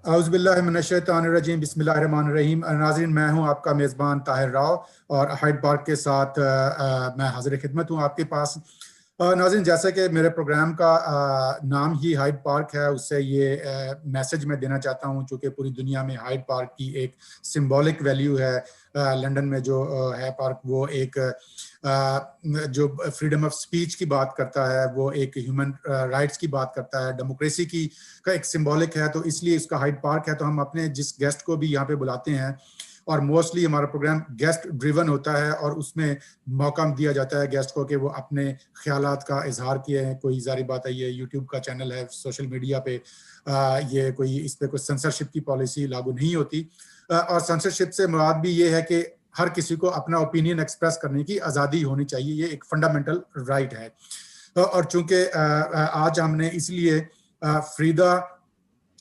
औज़ुबिल्लाहिमिनश्शैतानिर्रजीम बिस्मिल्लाहिर्रहमानिर्रहीम। नाज़रीन, मैं हूं आपका मेज़बान ताहिर राव और हाइड पार्क के साथ मैं हाज़िर खिदमत हूं आपके पास। नाज़रीन, जैसे कि मेरे प्रोग्राम का नाम ही हाइड पार्क है, उससे ये मैसेज मैं देना चाहता हूं, चूँकि पूरी दुनिया में हाइड पार्क की एक सिंबॉलिक वैल्यू है। लंदन में जो है पार्क, वो एक जो फ्रीडम ऑफ स्पीच की बात करता है, वो एक ह्यूमन राइट्स की बात करता है, डेमोक्रेसी की का एक सिंबॉलिक है, तो इसलिए इसका हाइड पार्क है। तो हम अपने जिस गेस्ट को भी यहाँ पे बुलाते हैं, और मोस्टली हमारा प्रोग्राम गेस्ट ड्रिवन होता है, और उसमें मौका दिया जाता है गेस्ट को कि वो अपने ख्यालात का इजहार किए हैं। कोई ज़ाहिर बात है, ये यूट्यूब का चैनल है, सोशल मीडिया पे ये कोई इस पे कोई सेंसरशिप की पॉलिसी लागू नहीं होती, और सेंसरशिप से मुराद भी ये है कि हर किसी को अपना ओपिनियन एक्सप्रेस करने की आज़ादी होनी चाहिए, ये एक फंडामेंटल राइट है। और चूंकि आज हमने इसलिए फ्रीदा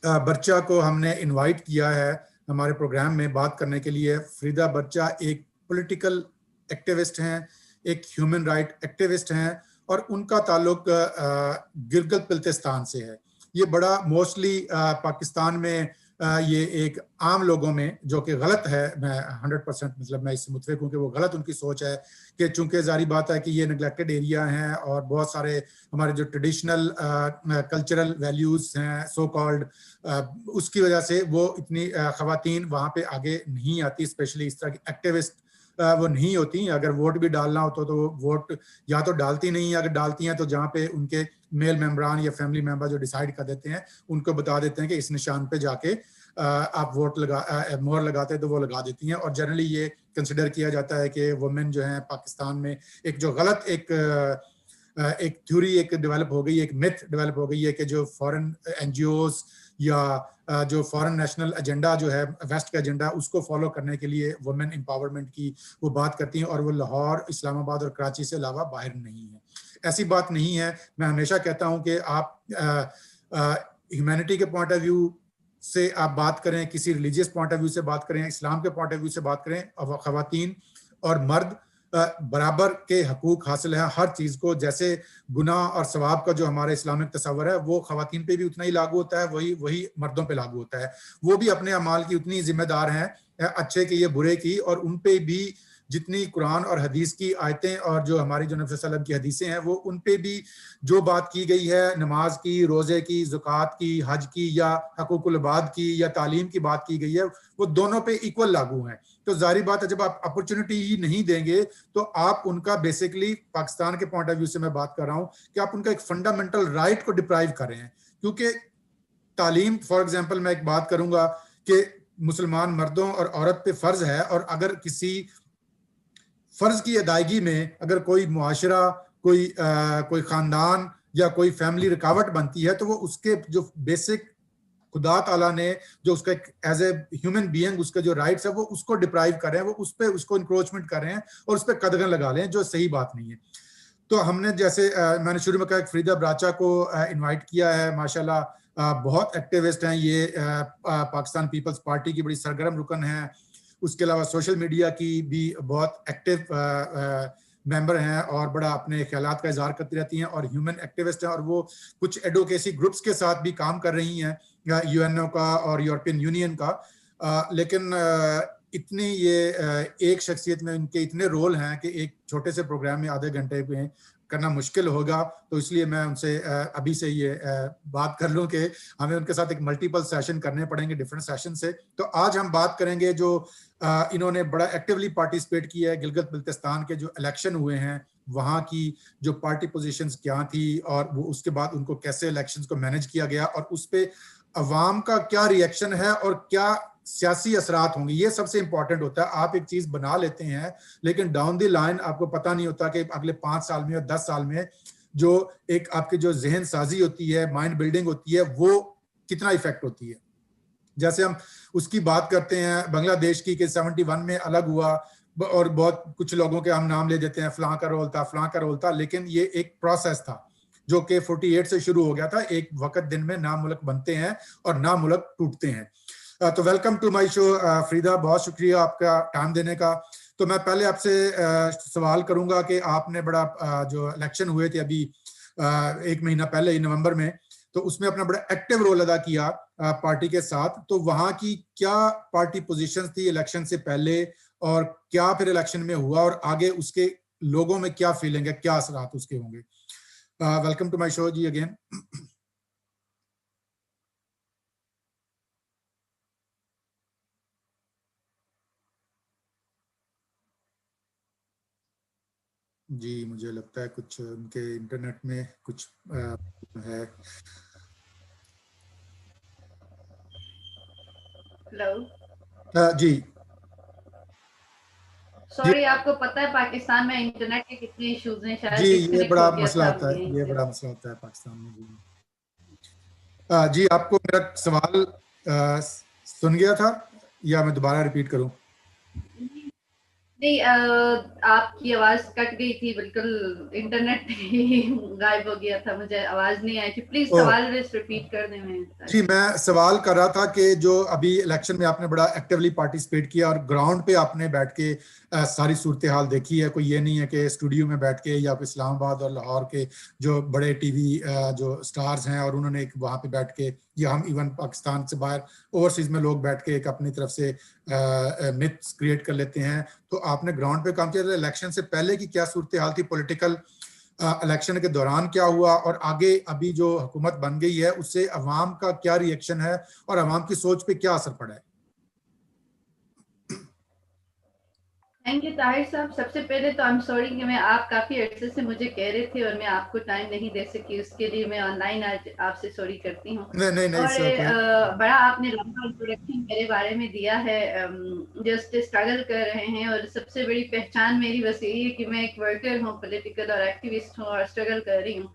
बर्चा को हमने इनवाइट किया है हमारे प्रोग्राम में बात करने के लिए। फ्रीदा बर्चा एक पॉलिटिकल एक्टिविस्ट हैं, एक ह्यूमन राइट एक्टिविस्ट हैं, और उनका ताल्लुक गिलगित बल्तिस्तान से है। ये बड़ा मोस्टली पाकिस्तान में ये एक आम लोगों में, जो कि गलत है, मैं 100% मतलब मैं इससे मुतफिक हूँ कि वो गलत उनकी सोच है, कि चूंकि जारी बात है कि ये नेग्लेक्टेड एरिया हैं और बहुत सारे हमारे जो ट्रेडिशनल कल्चरल वैल्यूज हैं सो कॉल्ड, उसकी वजह से वो इतनी खवातीन वहाँ पे आगे नहीं आती, स्पेशली इस तरह की एक्टिविस्ट वो नहीं होती। अगर वोट भी डालना हो तो वोट या तो डालती नहीं, अगर डालती हैं तो जहाँ पे उनके मेल मेम्बरान या फैमिली मेम्बर जो डिसाइड कर देते हैं, उनको बता देते हैं कि इस निशान पे जाके आप वोट मोहर लगाते हैं, तो वो लगा देती हैं। और जनरली ये कंसिडर किया जाता है कि वुमेन जो हैं पाकिस्तान में, एक जो गलत एक थ्योरी एक डेवलप हो गई, एक मिथ डेवलप हो गई है कि जो फॉरेन एनजीओज या जो फॉरेन नेशनल एजेंडा जो है वेस्ट का एजेंडा, उसको फॉलो करने के लिए वुमेन एम्पावरमेंट की वो बात करती हैं, और वो लाहौर, इस्लामाबाद और कराची से अलावा बाहर नहीं है। ऐसी बात नहीं है। मैं हमेशा कहता हूं कि आप ह्यूमैनिटी के पॉइंट ऑफ व्यू से आप बात करें, किसी रिलीजियस पॉइंट ऑफ व्यू से बात करें, इस्लाम के पॉइंट ऑफ व्यू से बात करें, खवातीन और मर्द बराबर के हकूक हासिल है हर चीज को। जैसे गुनाह और सवाब का जो हमारे इस्लामिक तस्वर है, वो खवातीन पे भी उतना ही लागू होता है, वही मर्दों पे लागू होता है। वो भी अपने अमाल की उतनी जिम्मेदार हैं, अच्छे की या बुरे की, और उन पे भी जितनी कुरान और हदीस की आयतें और जो हमारी जो नबी सल्लल्लाहु अलैहि वसल्लम की हदीसें हैं, वो उन पे भी जो बात की गई है, नमाज की, रोजे की, ज़कात की, हज की, या हकूकुल इबाद की, या तालीम की बात की गई है, वो दोनों पे इक्वल लागू हैं। तो जाहिर बात है, जब आप अपॉर्चुनिटी ही नहीं देंगे, तो आप उनका बेसिकली, पाकिस्तान के पॉइंट ऑफ व्यू से मैं बात कर रहा हूं, कि आप उनका एक फंडामेंटल राइट को डिप्राइव कर रहे हैं। क्योंकि तालीम, फॉर एग्जाम्पल मैं एक बात करूंगा कि मुसलमान मर्दों और औरत पे फर्ज है, और अगर किसी फर्ज की अदायगी में अगर कोई मुआशरा, कोई खानदान या कोई फैमिली रुकावट बनती है, तो वो उसके जो बेसिक खुदा ताला ने जो उसका एज ए ह्यूमन बीइंग उसके जो राइट्स है, वो उसको डिप्राइव कर रहे हैं, वो उस पर उसको इंक्रोचमेंट कर रहे हैं और उस पर कदगन लगा रहे हैं, जो सही बात नहीं है। तो हमने जैसे मैंने शुरू में कहा, फ्रीदा बराचा को इनवाइट किया है। माशाल्लाह बहुत एक्टिविस्ट हैं ये, पाकिस्तान पीपल्स पार्टी की बड़ी सरगर्म रुकन है। उसके अलावा सोशल मीडिया की भी बहुत एक्टिव मेंबर हैं, और बड़ा अपने ख्यालात का इजहार करती रहती हैं, और ह्यूमन एक्टिविस्ट हैं, और वो कुछ एडवोकेसी ग्रुप्स के साथ भी काम कर रही हैं, यूएनओ का और यूरोपियन यूनियन का। लेकिन इतनी ये एक शख्सियत में इनके इतने रोल हैं कि एक छोटे से प्रोग्राम में आधे घंटे में करना मुश्किल होगा। तो इसलिए मैं उनसे अभी से ये बात कर लूं कि हमें उनके साथ एक मल्टीपल सेशन करने पड़ेंगे, डिफरेंट सेशन से। तो आज हम बात करेंगे जो इन्होंने बड़ा एक्टिवली पार्टिसिपेट किया है, गिलगित बल्तिस्तान के जो इलेक्शन हुए हैं, वहाँ की जो पार्टी पोजीशंस क्या थी, और वो उसके बाद उनको कैसे इलेक्शंस को मैनेज किया गया, और उस पर अवाम का क्या रिएक्शन है और क्या सियासी असरात होंगे, ये सबसे इंपॉर्टेंट होता है। आप एक चीज बना लेते हैं, लेकिन डाउन द लाइन आपको पता नहीं होता कि अगले 5 साल में या 10 साल में जो एक आपकी जो जहन साजी होती है, माइंड बिल्डिंग होती है, वो कितना इफेक्ट होती है। जैसे हम उसकी बात करते हैं बांग्लादेश की, कि 71 में अलग हुआ, और बहुत कुछ लोगों के हम नाम ले देते हैं, फलां का रोल था, फलां का रोल था, लेकिन ये एक प्रोसेस था जो कि 48 से शुरू हो गया था। एक वक्त दिन में ना मुल्क बनते हैं और ना मुल्क टूटते हैं। तो वेलकम टू माय शो फ्रीदा, बहुत शुक्रिया आपका टाइम देने का। तो मैं पहले आपसे सवाल करूंगा कि आपने बड़ा जो इलेक्शन हुए थे अभी 1 महीना पहले, नवंबर में, तो उसमें अपना बड़ा एक्टिव रोल अदा किया पार्टी के साथ। तो वहां की क्या पार्टी पोजीशंस थी इलेक्शन से पहले, और क्या फिर इलेक्शन में हुआ, और आगे उसके लोगों में क्या फीलिंग है, क्या असरात उसके होंगे? वेलकम टू माय शो जी अगेन। जी मुझे लगता है कुछ उनके इंटरनेट में कुछ है। हेलो जी जी सॉरी, आपको पता है पाकिस्तान में इंटरनेट के कितने इश्यूज हैं, जी, शायद ये डिस्कनेक्ट बड़ा हो गया मसला था होता है, यहीं ये से। बड़ा मसला होता है पाकिस्तान में जी। जी आपको मेरा सवाल सुन गया था या मैं दोबारा रिपीट करूं? नहीं, आपकी आवाज कट गई थी बिल्कुल, इंटरनेट ही गायब हो गया था, मुझे आवाज नहीं आई थी। प्लीज ओ सवाल रिपीट कर दें मैं जी, ताकि। मैं सवाल कर रहा था कि जो अभी इलेक्शन में आपने बड़ा एक्टिवली पार्टिसिपेट किया और ग्राउंड पे आपने बैठ के सारी सूरत हाल देखी है, कोई ये नहीं है कि स्टूडियो में बैठ के या इस्लामाबाद और लाहौर के जो बड़े टीवी जो स्टार्स हैं और उन्होंने एक वहाँ पे बैठ के, या हम इवन पाकिस्तान से बाहर ओवरसीज में लोग बैठ के एक अपनी तरफ से मिथ्स क्रिएट कर लेते हैं। तो आपने ग्राउंड पे काम किया। इलेक्शन से पहले की क्या सूरत हाल थी पॉलिटिकल, इलेक्शन के दौरान क्या हुआ, और आगे अभी जो हुकूमत बन गई है उससे अवाम का क्या रिएक्शन है और अवाम की सोच पे क्या असर पड़ा है? थैंक यू ताहिर साहब। सबसे पहले तो आई एम सॉरी कि मैं, आप काफी अरसे से मुझे कह रहे थे और मैं आपको टाइम नहीं दे सकी, उसके लिए मैं ऑनलाइन आज आपसे सॉरी करती हूँ। नहीं नहीं नहीं और सर, कोई बड़ा आपने लंबा इंट्रोडक्शन मेरे बारे में दिया है। जस्ट स्ट्रगल कर रहे हैं और सबसे बड़ी पहचान मेरी बस यही है कि मैं एक वर्कर हूँ, पॉलिटिकल और एक्टिविस्ट हूँ और स्ट्रगल कर रही हूँ।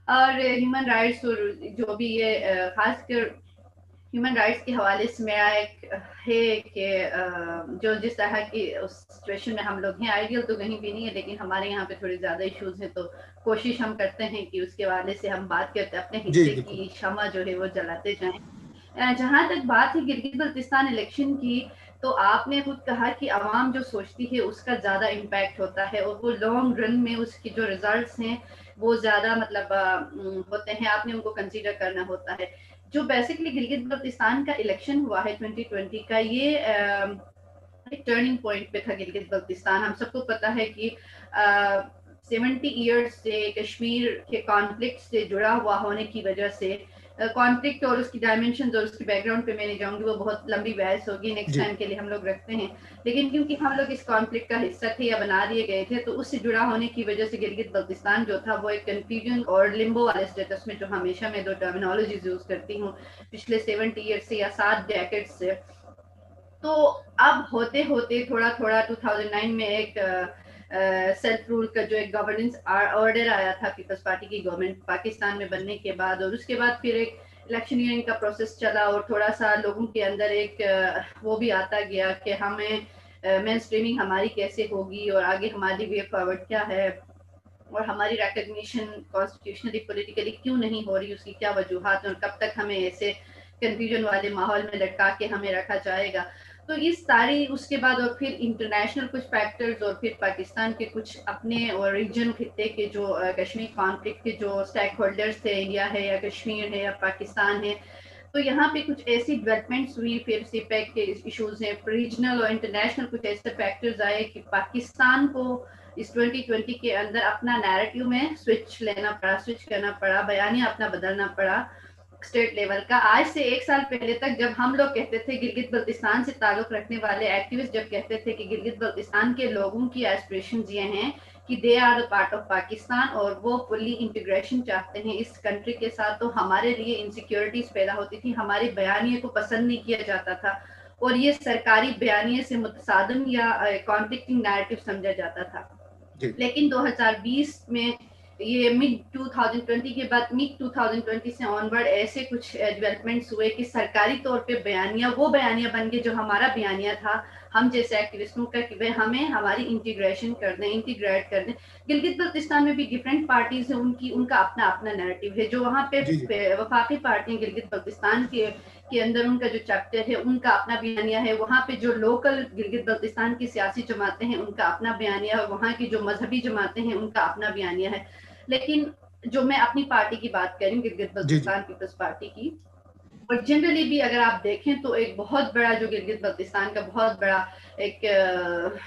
और ह्यूमन राइट्स और जो भी ये खासकर ह्यूमन राइट्स के हवाले से मेरा एक है कि जो जिस तरह की उस सिचुएशन में हम लोग हैं, आइडियल तो कहीं भी नहीं है, लेकिन हमारे यहाँ पे थोड़े ज्यादा इश्यूज हैं, तो कोशिश हम करते हैं कि उसके हवाले से हम बात करते हैं, अपने जी हिस्से बिल्कुल। की क्षमा जो है वो जलाते जाएं। जहां तक बात है गिलगित बल्तिस्तान इलेक्शन की, तो आपने खुद कहा कि आवाम जो सोचती है उसका ज्यादा इम्पैक्ट होता है और वो लॉन्ग रन में उसकी जो रिजल्ट्स हैं वो ज्यादा मतलब होते हैं, आपने उनको कंसीडर करना होता है। जो बेसिकली गिलगित बल्तिस्तान का इलेक्शन हुआ है 2020 का, ये एक टर्निंग पॉइंट पे था गिलगित बल्तिस्तान। हम सबको पता है कि 70 ईयर्स से कश्मीर के कॉन्फ्लिक्ट से जुड़ा हुआ होने की वजह से, कॉन्फ्लिक्ट और उसकी डायमेंशन और उसकी बैकग्राउंड पे मैं नहीं जाऊंगी, वो बहुत लंबी बहस होगी, नेक्स्ट जी टाइम के लिए हम लोग रखते हैं। लेकिन क्योंकि हम लोग इस कॉन्फ्लिक्ट का हिस्सा थे या बना दिए गए थे, तो उससे जुड़ा होने की वजह से गिलगित बल्तिस्तान जो था वो एक कंफ्यूजन और लिम्बो वाले स्टेटस में, जो हमेशा मैं दो टर्मिनोलॉजीज यूज करती हूँ पिछले 70 ईयर से या 7 डेकेड से। तो अब होते होते थोड़ा थोड़ा 2009 में एक सेल्फ रूल का जो एक गवर्नेंस ऑर्डर आया था पीपल्स पार्टी की गवर्नमेंट पाकिस्तान में बनने के बाद, और उसके बाद फिर एक इलेक्शनियरिंग का प्रोसेस चला और थोड़ा सा लोगों के अंदर एक वो भी आता गया कि हमें मेन स्ट्रीमिंग हमारी कैसे होगी और आगे हमारी वे फॉरवर्ड क्या है और हमारी रिकग्निशन कॉन्स्टिट्यूशनली पॉलिटिकली क्यों नहीं हो रही, उसकी क्या वजूहत और कब तक हमें ऐसे कंफ्यूजन वाले माहौल में लटका के हमें रखा जाएगा। तो इस सारी उसके बाद और फिर इंटरनेशनल कुछ फैक्टर्स और फिर पाकिस्तान के कुछ अपने और रीजन खिते के जो कश्मीर कॉन्फ्लिक्ट के जो स्टेक होल्डर्स थे, इंडिया है या कश्मीर है या पाकिस्तान है, तो यहाँ पे कुछ ऐसी डेवलपमेंट्स हुई, फिर सीपैक के इश्यूज हैं, रीजनल और इंटरनेशनल कुछ ऐसे फैक्टर्स आए कि पाकिस्तान को इस 2020 के अंदर अपना नैरेटिव में स्विच लेना पड़ा, स्विच करना पड़ा, बयानिया अपना बदलना पड़ा स्टेट लेवल का। आज से 1 साल पहले तक जब हम लोग कहते थे, गिलगित बल्तिस्तान से ताल्लुक रखने वाले एक्टिविस्ट जब कहते थे कि गिलगित बल्तिस्तान के लोगों की एस्पिरेशन ये हैं कि they are the part of Pakistan और वो फुल्ली इंटीग्रेशन चाहते हैं इस कंट्री के साथ, तो हमारे लिए इनसिक्योरिटीज पैदा होती थी, हमारे बयानिए को पसंद नहीं किया जाता था और ये सरकारी बयानिए से मुतसादम या कॉन्फ्लिक्टिंग नैरेटिव समझा जाता था। जी लेकिन 2020 में ये मिड 2020 के बाद मिड 2020 से ऑनवर्ड ऐसे कुछ डेवलपमेंट्स हुए कि सरकारी तौर पे बयानिया वो बयानिया बन गए जो हमारा बयानिया था हम जैसे एक्टिविस्टों का, कि वह हमें हमारी इंटीग्रेशन कर दें, इंटीग्रेट कर दें। गिलगित बल्तिस्तान में भी डिफरेंट पार्टीज है, उनकी उनका अपना अपना नैरेटिव है। जो वहाँ पे जी जी वफाकी पार्टियां गिलगित बल्तिस्तान के अंदर उनका जो चैप्टर है उनका अपना बयानिया है, वहाँ पे जो लोकल गिलगित बल्तिस्तान की सियासी जमातें हैं उनका अपना बयानिया है, वहाँ की जो मजहबी जमातें हैं उनका अपना बयानिया है। लेकिन जो मैं अपनी पार्टी की बात करूँ, गिलगित बल्तिस्तान पीपल्स पार्टी की, और जनरली भी अगर आप देखें तो एक बहुत बड़ा जो गिलगित बल्तिस्तान का बहुत बड़ा एक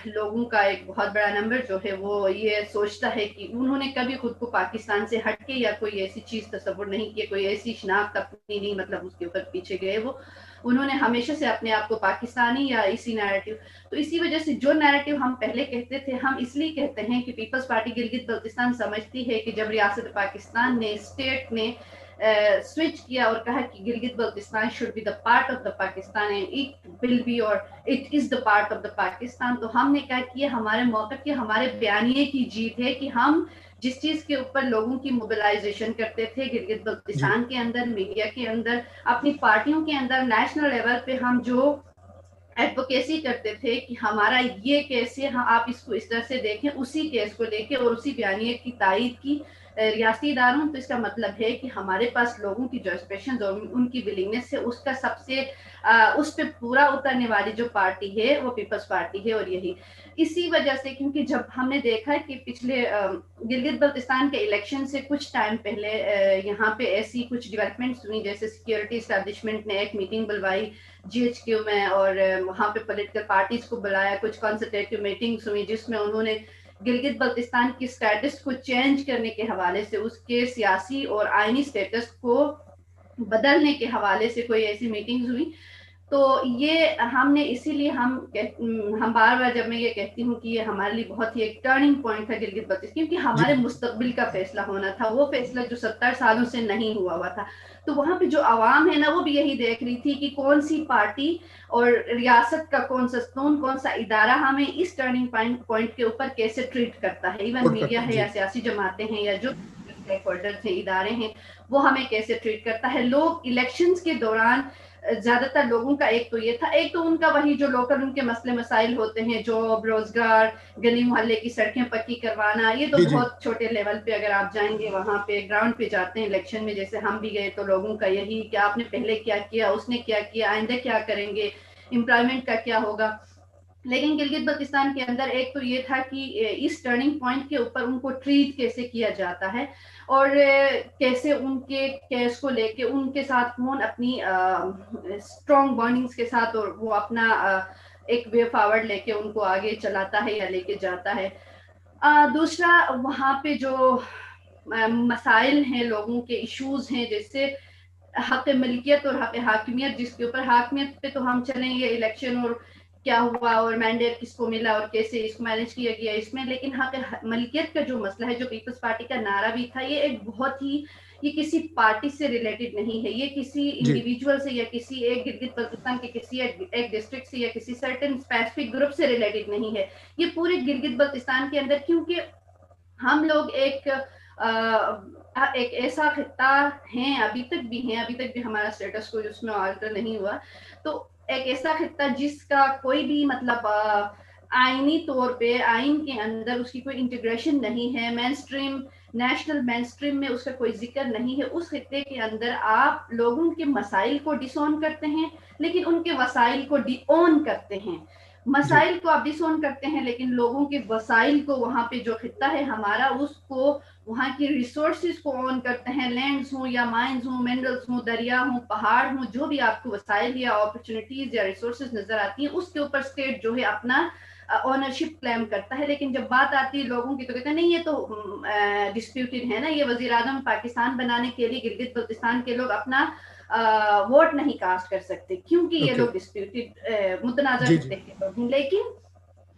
लोगों का एक बहुत बड़ा नंबर जो है वो ये सोचता है कि उन्होंने कभी खुद को पाकिस्तान से हटके या कोई ऐसी चीज तस्वुर नहीं किया, कोई ऐसी शनाख्त अपनी नहीं मतलब उसके ऊपर पीछे गए। वो उन्होंने हमेशा से अपने आप को पाकिस्तानी या इसी नैरेटिव, तो इसी वजह से जो नैरेटिव हम पहले कहते थे, हम इसलिए कहते हैं कि पीपल्स पार्टी गिलगित बल्तिस्तान समझती है कि जब रियासत पाकिस्तान ने स्टेट ने स्विच किया और कहा कि Gilgit Baltistan should be the part of the Pakistan and it will be और it is the part of the Pakistan, तो हमने कहा कि ये हमारे मौक़िफ़ की, हमारे बयानिए की जीत है कि हम जिस चीज के ऊपर लोगों की मोबिलाइजेशन करते थे गिलगित बल्तिस्तान के अंदर, मीडिया के अंदर, अपनी पार्टियों के अंदर, नेशनल लेवल पे हम जो एडवोकेसी करते थे कि हमारा ये केस है, हाँ आप इसको इस तरह से देखें, उसी केस को लेके और उसी बयानिए की तायीद की रियासती इदारों, तो इसका मतलब है कि हमारे पास लोगों की जो एक्सप्रेशन और उनकी विलिंगनेस है उसका सबसे उस पर पूरा उतरने वाली जो पार्टी है वो पीपल्स पार्टी है। और यही इसी वजह से, क्योंकि जब हमने देखा कि पिछले गिलगित बल्तिस्तान के इलेक्शन से कुछ टाइम पहले यहाँ पे ऐसी कुछ डेवलपमेंट्स हुई, जैसे सिक्योरिटी एस्टैब्लिशमेंट ने एक मीटिंग बुलवाई GHQ में और वहाँ पे पॉलिटिकल पार्टीज को बुलाया, कुछ कंसल्टेटिव मीटिंग्स हुई जिसमें उन्होंने गिलगित बल्तिस्तान की स्टेटस को चेंज करने के हवाले से, उसके सियासी और आईनी स्टेटस को बदलने के हवाले से कोई ऐसी मीटिंग्स हुई। तो ये हमने इसीलिए हम बार बार जब मैं ये कहती हूँ कि ये हमारे लिए बहुत ही एक टर्निंग पॉइंट था गिलगित बल्तिस्तान, क्योंकि हमारे मुस्तकबिल का फैसला होना था, वो फैसला जो 70 सालों से नहीं हुआ था। तो वहां पे जो आवाम है ना वो भी यही देख रही थी कि कौन सी पार्टी और रियासत का कौन सा स्तून, कौन सा इदारा हमें इस टर्निंग पॉइंट के ऊपर कैसे ट्रीट करता है। इवन मीडिया है या सियासी जमातें हैं या जो स्टेक होल्डर्स हैं, इदारे हैं, वो हमें कैसे ट्रीट करता है। लोग इलेक्शंस के दौरान ज्यादातर लोगों का एक तो ये था, एक तो उनका वही जो लोकल उनके मसले मसाइल होते हैं, जॉब, रोजगार, गली मोहल्ले की सड़कें पक्की करवाना, ये तो बहुत छोटे लेवल पे अगर आप जाएंगे वहां पे ग्राउंड पे जाते हैं इलेक्शन में, जैसे हम भी गए, तो लोगों का यही कि आपने पहले क्या किया, उसने क्या किया, आइंदा क्या करेंगे, एम्प्लॉयमेंट का क्या होगा। लेकिन गिलगित बल्तिस्तान के अंदर एक तो ये था कि इस टर्निंग पॉइंट के ऊपर उनको ट्रीट कैसे किया जाता है और कैसे उनके केस को लेके उनके साथ कौन अपनी स्ट्रॉन्ग बॉन्डिंग्स के साथ और वो अपना एक वे फॉरवर्ड लेके उनको आगे चलाता है या लेके जाता है। दूसरा वहाँ पे जो मसाइल हैं, लोगों के इश्यूज हैं, जैसे हक मिल्कियत और हक हाकिमियत, जिसके ऊपर हाकिमियत पे तो हम चलेंगे, इलेक्शन और क्या हुआ और मैंडेट किसको मिला और कैसे इसको मैनेज किया गया इसमें, लेकिन हक मलकियत का जो मसला है, जो पीपल्स पार्टी का नारा भी था, ये एक बहुत ही, ये किसी पार्टी से रिलेटेड नहीं है, ये किसी इंडिविजुअल से या किसी एक गिलगित बल्तिस्तान के किसी एक डिस्ट्रिक्ट से या किसी सर्टेन स्पेसिफिक ग्रुप से रिलेटेड नहीं है, ये पूरे गिलगित बल्तिस्तान के अंदर, क्योंकि हम लोग एक ऐसा खित्ता हैं, अभी तक भी हमारा स्टेटस कोई उसमें अल्टर नहीं हुआ, तो एक ऐसा खित्ता जिसका कोई भी मतलब आईनी तौर पे आइन के अंदर उसकी कोई इंटीग्रेशन नहीं है, main stream national main stream में उसका कोई जिक्र नहीं है। उस खित्ते के अंदर आप लोगों के मसाइल को डिसोन करते हैं लेकिन उनके वसाइल को डिओन करते हैं। मसाइल को आप डिसोन करते हैं लेकिन लोगों के वसाइल को, वहां पे जो खित्ता है हमारा, उसको वहां की रिसोर्सेज को ऑन करते हैं, लैंड्स हो या माइंस हो, मिनरल्स हो, दरिया हो, पहाड़ हो, जो भी आपको वसाइल या अपॉर्चुनिटीज या रिसोर्सेज नजर आती हैं, उसके ऊपर स्टेट जो है अपना ऑनरशिप क्लेम करता है। लेकिन जब बात आती है लोगों की तो कहते हैं नहीं, ये तो डिस्प्यूटेड है ना, ये वजीर आजम पाकिस्तान बनाने के लिए गिलगित बल्तिस्तान के लोग अपना वोट नहीं कास्ट कर सकते क्योंकि ये लोग डिस्प्यूटेड मुतनाज़ा खित्ते के लोग हैं। लेकिन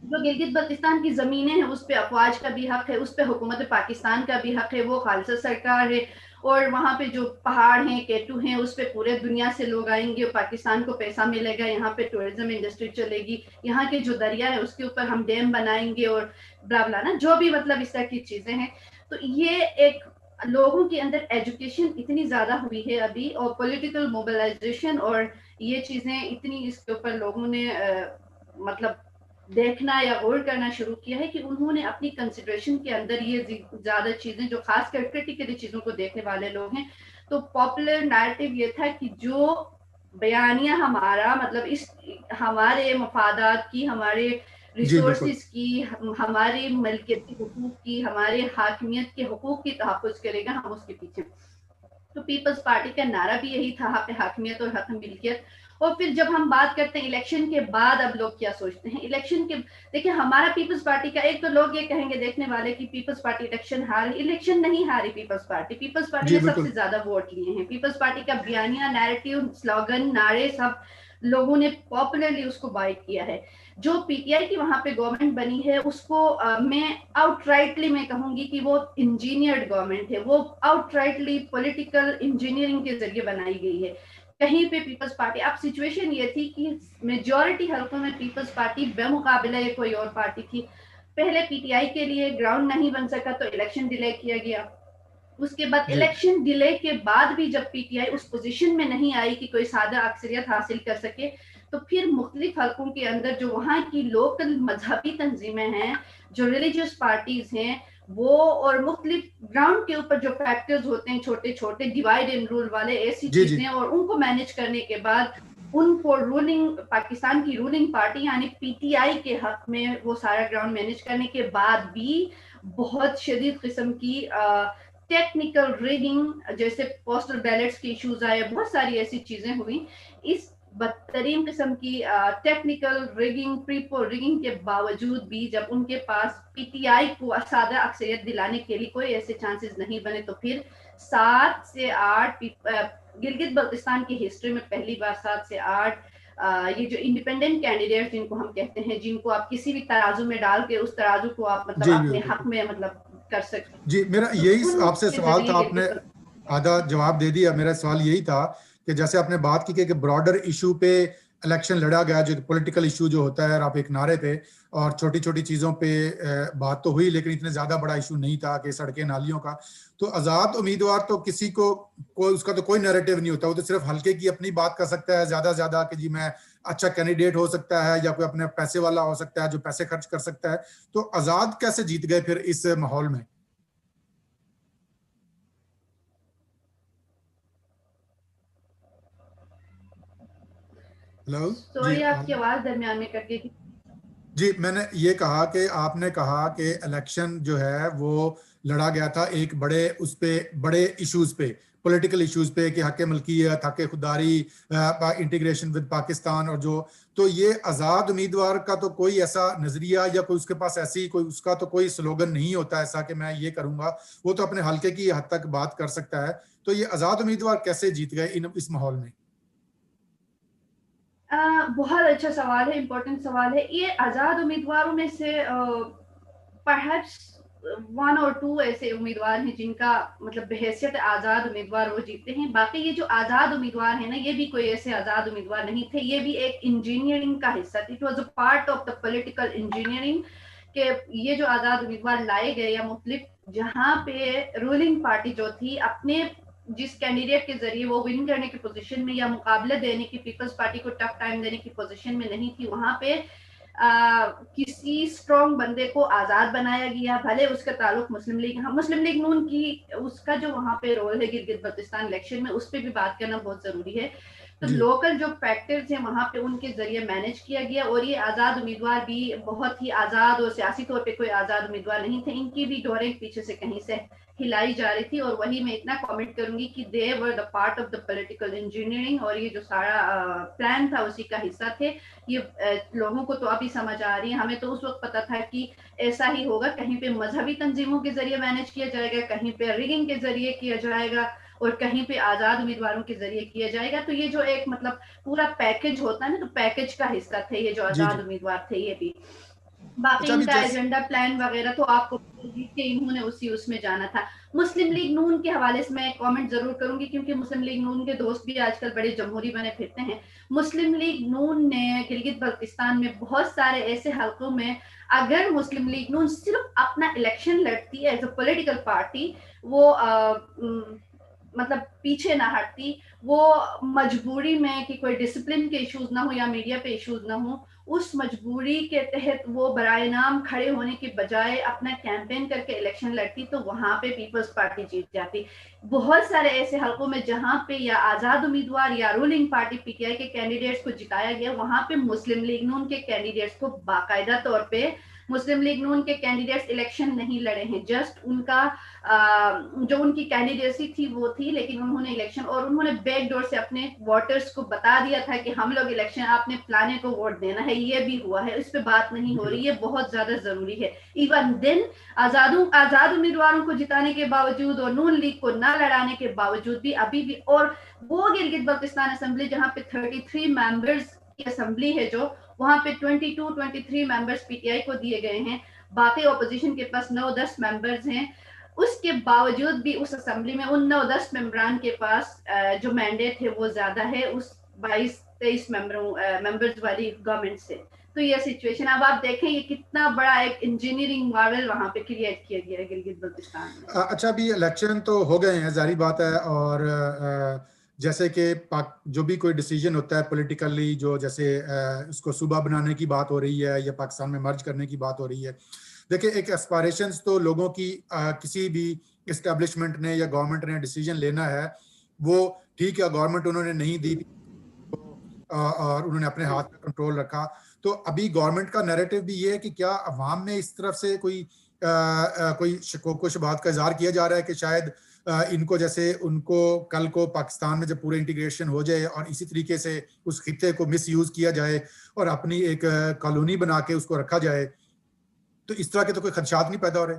जो गिलगित बल्तिस्तान की जमीनें हैं उस पे अफवाज का भी हक है, उस पे हुकूमत पाकिस्तान का भी हक है, वो खालिसा सरकार है, और वहाँ पे जो पहाड़ हैं, केटू हैं, उस पे पूरे दुनिया से लोग आएंगे और पाकिस्तान को पैसा मिलेगा, यहाँ पे टूरिज्म इंडस्ट्री चलेगी, यहाँ के जो दरिया है उसके ऊपर हम डैम बनाएंगे और ब्ला ना, जो भी मतलब इस तरह की चीजें हैं। तो ये एक लोगों के अंदर एजुकेशन इतनी ज्यादा हुई है अभी, और पॉलिटिकल मोबिलाइजेशन और ये चीजें इतनी इसके ऊपर लोगों ने मतलब देखना या गौर करना शुरू किया है कि उन्होंने अपनी कंसिडरेशन के अंदर ये ज्यादा चीजें, जो खासकर क्रिटिकली चीजों को देखने वाले लोग हैं, तो पॉपुलर नैरेटिव ये था कि जो बयानिया हमारा मतलब इस हमारे मफादात की, हमारे जी बिल्कुल। रिसोर्सेज की, हमारे मलकियती हुकूक की, हमारे हाकिमियत के हुकूक की तहफ़्फ़ुज़ करेगा, हम उसके पीछे। तो पीपल्स पार्टी का नारा भी यही था, हक हाकिमियत और हक मिल्कियत। और फिर जब हम बात करते हैं इलेक्शन के बाद, अब लोग क्या सोचते हैं इलेक्शन के, देखिए हमारा पीपल्स पार्टी का, एक तो लोग ये कहेंगे देखने वाले कि पीपल्स पार्टी इलेक्शन नहीं हारी पीपल्स पार्टी जी ने सबसे बिल्कुल। ज्यादा वोट लिए हैं। पीपल्स पार्टी का बयानिया, नैरेटिव, स्लोगन, नारे सब लोगों ने पॉपुलरली उसको बाइट किया है। जो पीटीआई की वहां पे गवर्नमेंट बनी है उसको मैं आउटराइटली मैं कहूंगी कि वो इंजीनियर्ड गवर्नमेंट है, वो आउटराइटली पॉलिटिकल इंजीनियरिंग के जरिए बनाई गई है। कहीं पे पीपल्स पार्टी, अब सिचुएशन ये थी कि मेजॉरिटी हलकों में पीपल्स पार्टी बेमुकाबिला ये कोई और पार्टी थी। पहले पीटीआई के लिए ग्राउंड नहीं बन सका तो इलेक्शन डिले किया गया। उसके बाद जी इलेक्शन डिले के बाद भी जब पीटीआई उस पोजीशन में नहीं आई कि कोई सादा अक्सरियत हासिल कर सके, तो फिर मुख्तलिफ हलकों के अंदर जो वहाँ की लोकल मजहबी तंजीमें हैं, जो रिलीजियस पार्टीज हैं, वो और मुख्तलिफ ग्राउंड के ऊपर जो फैक्टर्स होते हैं, छोटे छोटे डिवाइड एंड रूल वाले, ऐसी जी जी चीजें, और उनको मैनेज करने के बाद उनको रूलिंग, पाकिस्तान की रूलिंग पार्टी यानी पीटीआई के हक में वो सारा ग्राउंड मैनेज करने के बाद भी बहुत शदीद किस्म की टेक्निकल रिगिंग, जैसे पोस्टल बैलेट्स के इश्यूज आए, बहुत सारी ऐसी चीजें हुई। इस बदतरीन किस्म की टेक्निकल रिगिंग, प्रीपोल रिगिंग के बावजूद भी जब उनके पास पीटीआई को सादा अक्सरियत दिलाने के लिए कोई ऐसे चांसेस नहीं बने, तो फिर 7 से 8 गिलगित बल्तिस्तान की हिस्ट्री में पहली बार 7 से 8 ये जो इंडिपेंडेंट कैंडिडेट जिनको हम कहते हैं, जिनको आप किसी भी तराजू में डाल के उस तराजू को आप मतलब जी अपने हक बिल्कुल। में मतलब कर सकते हैं, जी मेरा तो यही आपसे उनके सवाल था, जरिए आपने गिलगित। आधा जवाब दे दिया। मेरा सवाल यही था कि जैसे आपने बात की कि ब्रॉडर इशू पे इलेक्शन लड़ा गया, जो पॉलिटिकल इशू जो होता है, और आप एक नारे पे और छोटी छोटी चीज़ों पे बात तो हुई, लेकिन इतने ज़्यादा बड़ा इशू नहीं था कि सड़कें नालियों का। तो आज़ाद उम्मीदवार तो किसी को कोई उसका तो कोई नैरेटिव नहीं होता, वो तो सिर्फ हल्के की अपनी बात कर सकता है ज़्यादा से ज़्यादा कि जी मैं अच्छा कैंडिडेट हो सकता है, या कोई अपने पैसे वाला हो सकता है जो पैसे खर्च कर सकता है। तो आज़ाद कैसे जीत गए फिर इस माहौल में? हेलो। जी सॉरी, आपकी आवाज दरमियान में कट गई थी। जी मैंने ये कहा कि आपने कहा कि इलेक्शन जो है वो लड़ा गया था एक बड़े उस पे, बड़े इश्यूज पे, पॉलिटिकल इश्यूज पे कि हक मलकियत, हक खुदारी, इंटीग्रेशन विद पाकिस्तान, और जो तो ये आज़ाद उम्मीदवार का तो कोई ऐसा नजरिया या कोई उसके पास ऐसी कोई उसका तो कोई स्लोगन नहीं होता ऐसा कि मैं ये करूंगा। वो तो अपने हल्के की हद तक बात कर सकता है। तो ये आज़ाद उम्मीदवार कैसे जीत गए इस माहौल में? बहुत अच्छा सवाल है, इम्पोर्टेंट सवाल है। ये आजाद उम्मीदवारों में से परहैप्स 1 और 2 ऐसे उम्मीदवार हैं जिनका मतलब बहैसियत आजाद उम्मीदवार वो जीतते हैं। बाकी ये जो आजाद उम्मीदवार है ना, ये भी कोई ऐसे आजाद उम्मीदवार नहीं थे, ये भी एक इंजीनियरिंग का हिस्सा थी। It was a part of the political engineering के ये जो आजाद उम्मीदवार लाए गए, या मुख्तलिफ जहाँ पे रूलिंग पार्टी जो थी अपने जिस कैंडिडेट के जरिए वो विन करने की पोजीशन में या मुकाबला देने की, पीपल्स पार्टी को टफ टाइम देने की पोजीशन में नहीं थी, वहां पे किसी स्ट्रॉन्ग बंदे को आजाद बनाया गया, भले उसका ताल्लुक मुस्लिम लीग, हाँ मुस्लिम लीग नून की उसका जो वहां पे रोल है गिलगित बल्तिस्तान इलेक्शन में, उस पर भी बात करना बहुत जरूरी है। तो जी लोकल जो फैक्टर्स हैं वहां पे उनके जरिए मैनेज किया गया, और ये आजाद उम्मीदवार भी बहुत ही आजाद और सियासी तौर पे कोई आजाद उम्मीदवार नहीं थे, इनकी भी डोरें पीछे से कहीं से हिलाई जा रही थी। और वही मैं इतना कमेंट करूंगी कि they were the part of the political engineering, और ये जो सारा प्लान था उसी का हिस्सा थे। ये लोगों को तो अभी समझ आ रही है, हमें तो उस वक्त पता था कि ऐसा ही होगा, कहीं पे मजहबी तंजीमों के जरिए मैनेज किया जाएगा, कहीं पे रिगिंग के जरिए किया जाएगा, और कहीं पे आजाद उम्मीदवारों के जरिए किया जाएगा। तो ये जो एक मतलब पूरा पैकेज होता है ना, तो पैकेज का हिस्सा थे ये जो जी आजाद जी। उम्मीदवार थे ये भी। बाकी अच्छा अभी इनका जैसे एजेंडा प्लान वगैरह तो आपको कि इन्होंने उसी उसमें जाना था। मुस्लिम लीग नून के हवाले से मैं कमेंट जरूर करूंगी, क्योंकि मुस्लिम लीग नून के दोस्त भी आजकल बड़े जमहूरी बने फिरते हैं। मुस्लिम लीग नून ने गिलगित बल्तिस्तान में बहुत सारे ऐसे हलकों में, अगर मुस्लिम लीग नून सिर्फ अपना इलेक्शन लड़ती एज अ पॉलिटिकल पार्टी, वो मतलब पीछे ना हटती, वो मजबूरी में कि कोई डिसिप्लिन के इश्यूज ना हो या मीडिया पे इश्यूज ना हो, उस मजबूरी के तहत वो बराए नाम खड़े होने की बजाय अपना कैंपेन करके इलेक्शन लड़ती, तो वहां पे पीपल्स पार्टी जीत जाती। बहुत सारे ऐसे हलकों में जहां पे या आजाद उम्मीदवार या रूलिंग पार्टी पीटीआई के कैंडिडेट्स को जिताया गया, वहां पे मुस्लिम लीग नून के कैंडिडेट्स को बाकायदा तौर पे मुस्लिम लीग नून के कैंडिडेट्स इलेक्शन नहीं लड़े हैं, जस्ट उनका जो उनकी कैंडिडेसी थी वो थी, लेकिन उन्होंने इलेक्शन और उन्होंने बैकडोर से अपने वोटर्स को बता दिया था कि हम लोग इलेक्शन आपने फलाने को वोट देना है। ये भी हुआ है, इस पे बात नहीं हो रही है, बहुत ज्यादा जरूरी है। इवन दिन आजाद उम्मीदवारों को जिताने के बावजूद और नून लीग को ना लड़ाने के बावजूद भी अभी भी, और वो गिलगित बल्तिस्तान असेंबली जहां पे 33 मेंबर्स की असेंबली है, जो वहां पे 23 मेंबर्स पीटीआई को दिए गए हैं, बाकी ऑपोजिशन के पास 9-10 मेंबर्स हैं। उसके बावजूद भी उस असेंबली में उन 9-10 मेंबरान के पास जो मैंडेट है वो ज्यादा है उस 22-23 मेंबर्स वाली गवर्नमेंट से। तो ये सिचुएशन, अब आप देखें ये कितना बड़ा एक इंजीनियरिंग मॉडल वहां पे क्रिएट किया गया है गिलगित बल्तिस्तान में। अच्छा, अभी इलेक्शन तो हो गए हैं, जारी बात है, और जैसे कि जो भी कोई डिसीजन होता है पॉलिटिकली, जो जैसे उसको सूबा बनाने की बात हो रही है या पाकिस्तान में मर्ज करने की बात हो रही है, देखिए एक एस्पायरेशंस तो लोगों की किसी भी इस्टेब्लिशमेंट ने या गवर्नमेंट ने डिसीजन लेना है, वो ठीक है, गवर्नमेंट उन्होंने नहीं दी और उन्होंने अपने हाथ में कंट्रोल रखा। तो अभी गवर्नमेंट का नैरेटिव भी ये है कि क्या अवाम में इस तरफ से कोई कुछ बात का इजहार किया जा रहा है कि शायद इनको, जैसे उनको कल को पाकिस्तान में जब पूरे इंटीग्रेशन हो जाए और इसी तरीके से उस खित्ते को मिस यूज किया जाए और अपनी एक कॉलोनी बना के उसको रखा जाए, तो इस तरह के तो कोई खदशात नहीं पैदा हो रहे?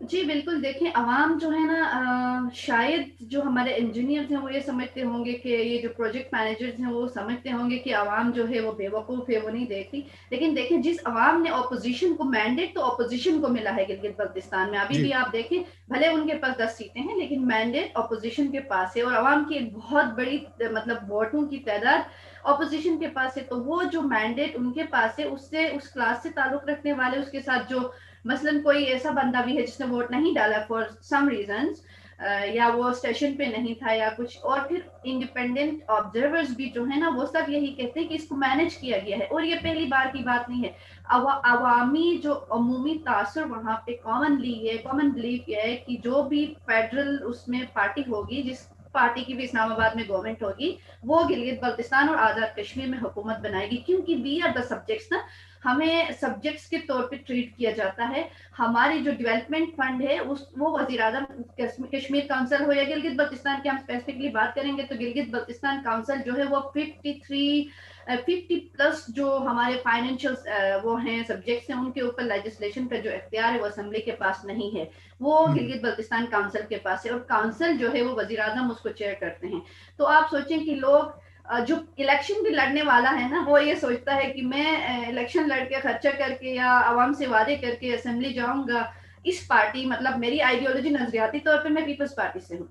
जी बिल्कुल, देखें अवाम जो है ना, शायद जो हमारे इंजीनियर्स हैं वो ये समझते होंगे कि ये जो प्रोजेक्ट मैनेजर्स हैं वो समझते होंगे कि अवाम जो है वो बेवकूफ़ है, वो नहीं देखती। लेकिन देखें, जिस अवाम ने ऑपोजिशन को मैंडेट, तो ऑपोजिशन को मिला है गिलगित बल्तिस्तान में, अभी जी। भी आप देखें भले उनके पास 10 सीटें हैं, लेकिन मैंडेट ऑपोजिशन के पास है और अवाम की एक बहुत बड़ी मतलब वोटों की तादाद ऑपोजिशन के पास है। तो वो जो मैंडेट उनके पास है, उससे उस क्लास से ताल्लुक रखने वाले, उसके साथ जो मसलन कोई ऐसा बंदा भी है जिसने वोट नहीं डाला फॉर सम रीजंस, या वो स्टेशन पे नहीं था या कुछ, और फिर इंडिपेंडेंट ऑब्जर्वर्स भी जो है ना, वो सब यही कहते हैं कि इसको मैनेज किया गया है। और ये पहली बार की बात नहीं है, अवामी जो अमूमी तासर वहां पे कॉमन बिलीफ ये है कि जो भी फेडरल उसमें पार्टी होगी, जिस पार्टी की भी इस्लामाबाद में गवर्नमेंट होगी, वो गिलगित बल्तिस्तान और आजाद कश्मीर में हुकूमत बनाएगी, क्योंकि वी आर द सब्जेक्ट्स ना, हमें सब्जेक्ट्स के तौर पे ट्रीट किया जाता है। हमारी जो डेवलपमेंट फंड है वो वजीर आजम कश्मीर काउंसिल हो या गिलगित बल्तिस्तान की हम स्पेसिफिकली बात करेंगे, तो गिलगित बल्तिस्तान काउंसिल जो है वो 50 प्लस जो हमारे फाइनेंशियल वो हैं सब्जेक्ट्स हैं, उनके ऊपर लेजिस्लेशन का जो इख्तियार है वो असेंबली के पास नहीं है, वो गिलगित बल्तिस्तान काउंसिल के पास है, और काउंसिल जो है वो वजीर आजम उसको चेयर करते हैं। तो आप सोचें कि लोग जो इलेक्शन भी लड़ने वाला है ना, वो ये सोचता है कि मैं इलेक्शन लड़के खर्चा करके या आवाम से वादे करके असेंबली जाऊंगा, इस पार्टी मतलब मेरी आइडियोलॉजी नजरियाती तौर पे मैं पीपल्स पार्टी से हूँ,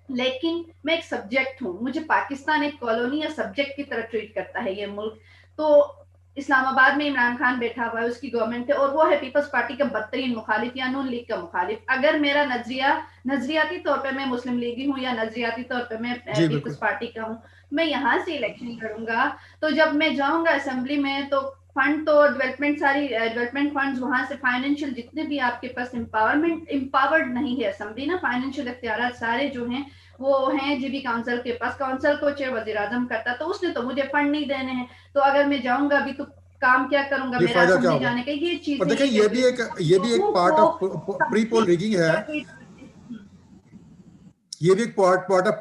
लेकिन मैं एक सब्जेक्ट हूँ, मुझे पाकिस्तान एक कॉलोनी या सब्जेक्ट की तरह ट्रीट करता है ये मुल्क। तो इस्लामाबाद में इमरान खान बैठा हुआ है, उसकी गवर्नमेंट है, और वो है पीपल्स पार्टी का बदतरीन मुखालिफ या नून लीग का मुखालिफ। अगर मेरा नजरियाती तौर पे मैं मुस्लिम लीगी हूँ या नजरियाती तौर पे मैं पीपल्स पार्टी का हूँ, मैं यहाँ से इलेक्शन लड़ूंगा, तो जब मैं जाऊंगा असेंबली में, तो फंड तो डेवलपमेंट, सारी डेवलपमेंट फंड्स वहां से, फाइनेंशियल जितने भी आपके पास एम्पावर्ड नहीं है असेंबली ना, फाइनेंशियल इख्तियारात सारे जो हैं वो हैं जीबी काउंसिल के पास, काउंसिल को चेयर वजीर आजम करता, तो उसने तो मुझे फंड नहीं देने हैं, तो अगर मैं जाऊंगा अभी तो काम क्या करूंगा, मेरा असेंबली जाने का, ये चीजें। और देखिए ये भी एक part of pre poll rigging है, ये भी एक पार्ट ऑफ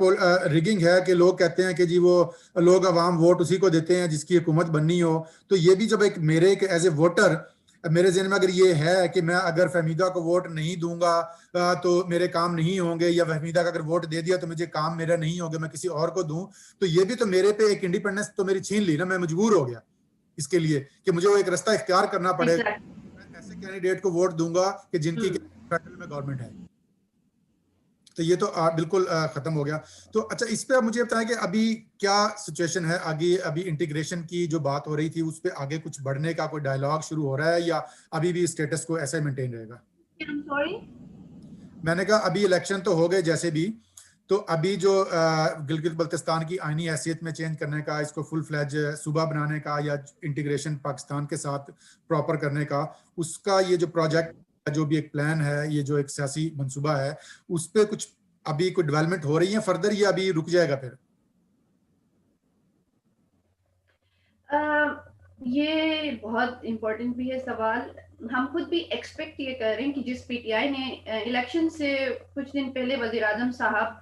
रिगिंग है कि लोग कहते हैं कि जी वो लोग अवाम वोट उसी को देते हैं जिसकी हुकूमत बननी हो। तो ये भी जब एक मेरे एज ए वोटर मेरे जहन में अगर ये है कि मैं अगर फहमीदा को वोट नहीं दूंगा तो मेरे काम नहीं होंगे, या फहमीदा का अगर वोट दे दिया तो मुझे काम मेरा नहीं होगा, मैं किसी और को दूं, तो ये भी तो मेरे पे एक इंडिपेंडेंस तो मेरी छीन ली ना, मैं मजबूर हो गया इसके लिए कि मुझे वो एक रास्ता इख्तियार करना पड़ेगा। मैं ऐसे कैंडिडेट को वोट दूंगा कि जिनकी फेडरल में गवर्नमेंट है। तो ये तो बिल्कुल खत्म हो गया। तो अच्छा, इस पे आप मुझे बताएं कि अभी क्या सिचुएशन है आगे, अभी इंटीग्रेशन की जो बात हो रही थी उस पे आगे कुछ बढ़ने का कोई डायलॉग शुरू हो रहा है या अभी भी स्टेटस को ऐसे मेंटेन रहेगा? मैंने कहा अभी इलेक्शन तो हो गए जैसे भी, तो अभी जो गिलगित बल्तिस्तान की आईनी हैसियत में चेंज करने का, इसको फुल फ्लैज सूबा बनाने का या इंटीग्रेशन पाकिस्तान के साथ प्रॉपर करने का, उसका ये जो प्रोजेक्ट, जो भी एक प्लान है, ये जो एक सियासी मंसूबा है, उस पर कुछ अभी कोई डेवलपमेंट हो रही है फर्दर या अभी रुक जाएगा फिर? ये बहुत इम्पोर्टेंट भी है सवाल। हम खुद भी एक्सपेक्ट ये कर रहे हैं कि जिस पीटीआई ने इलेक्शन से कुछ दिन पहले वजीर आजम साहब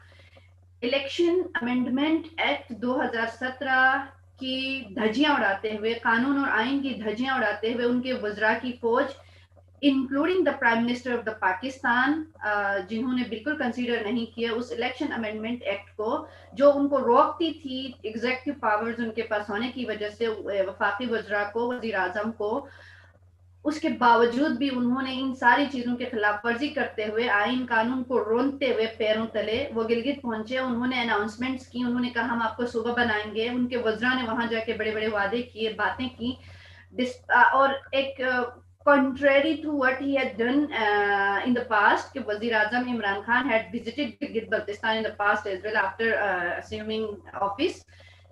इलेक्शन अमेंडमेंट एक्ट 2017 की धज्जियां उड़ाते हुए, कानून और आइन की धज्जियां उड़ाते हुए, उनके वज़रा की फौज including the prime minister of the Pakistan, जिन्होंने बिल्कुल कंसीडर नहीं किया उस इलेक्शन अमेंडमेंट एक्ट को, जो उनको रोकती थी एग्जीक्यूटिव पावर्स उनके पास होने की वजह से वफाकी वज़रा को, वजीर आजम को, उसके बावजूद भी उन्होंने इन सारी चीजों के खिलाफ वर्जी करते हुए, आइन कानून को रोनते हुए पैरों तले वो गिलगित पहुंचे। उन्होंने अनाउंसमेंट्स की, उन्होंने कहा हम आपको सूबा बनाएंगे। उनके वज़रा ने वहां जाके बड़े बड़े वादे किए, बातें की, और एक contrary to what he had done in the past, कि वजीर आजम Imran Khan had visited Gilgit Baltistan in the past as well after assuming office,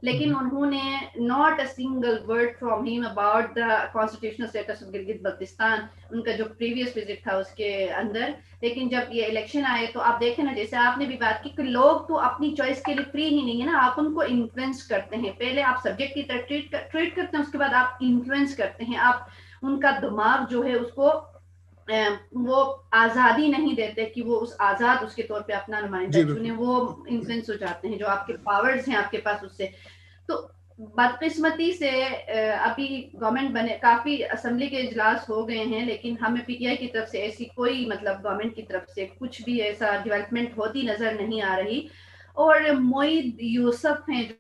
लेकिन उन्होंने not a single word from him about the constitutional status of Gilgit Baltistan, उनका जो previous visit था उसके अंदर। लेकिन जब ये इलेक्शन आए तो आप देखें ना, जैसे आपने भी बात की कि लोग तो अपनी चॉइस के लिए फ्री ही नहीं है ना, आप उनको इन्फ्लुएंस करते हैं। पहले आप सब्जेक्ट की तरह ट्रीट करते हैं, उसके बाद आप इन्फ्लुएंस करते हैं, आप उनका दिमाग जो है उसको वो आजादी नहीं देते कि वो उस आजाद उसके तौर पे अपना नुमाइंदा चुने, वो इन्फ्लुएंस हो जाते हैं जो आपके पावर्स हैं आपके पास उससे। तो बदकिस्मती से अभी गवर्नमेंट बने, काफी असेंबली के इजलास हो गए हैं, लेकिन हमें पीटीआई की तरफ से ऐसी कोई, मतलब गवर्नमेंट की तरफ से कुछ भी ऐसा डेवलपमेंट होती नजर नहीं आ रही। और मोईद यूसुफ हैं